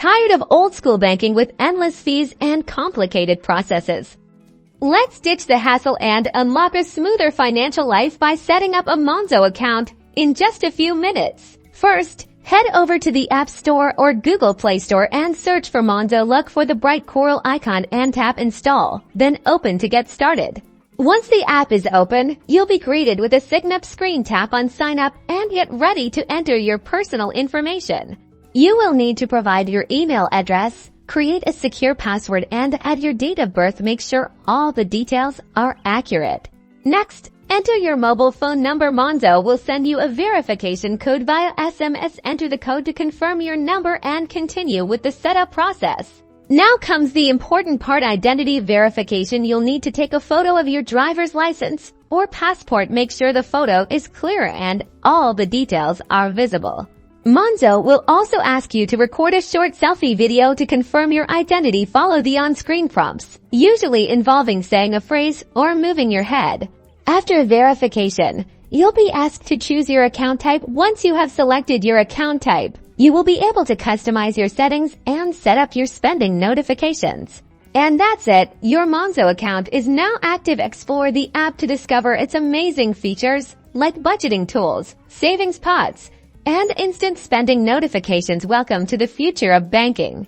Tired of old-school banking with endless fees and complicated processes? Let's ditch the hassle and unlock a smoother financial life by setting up a Monzo account in just a few minutes. First, head over to the App Store or Google Play Store and search for Monzo. Look for the bright coral icon and tap Install, then Open to get started. Once the app is open, you'll be greeted with a sign-up screen. Tap on Sign Up and get ready to enter your personal information. You will need to provide your email address, create a secure password, and add your date of birth. Make sure all the details are accurate. Next, enter your mobile phone number. Monzo will send you a verification code via SMS. Enter the code to confirm your number and continue with the setup process. Now comes the important part, identity verification. You'll need to take a photo of your driver's license or passport. Make sure the photo is clear and all the details are visible. Monzo will also ask you to record a short selfie video to confirm your identity. Follow the on-screen prompts, usually involving saying a phrase or moving your head. After verification, you'll be asked to choose your account type. Once you have selected your account type, you will be able to customize your settings and set up your spending notifications. And that's it. Your Monzo account is now active. Explore the app to discover its amazing features like budgeting tools, savings pots, and instant spending notifications. Welcome to the future of banking.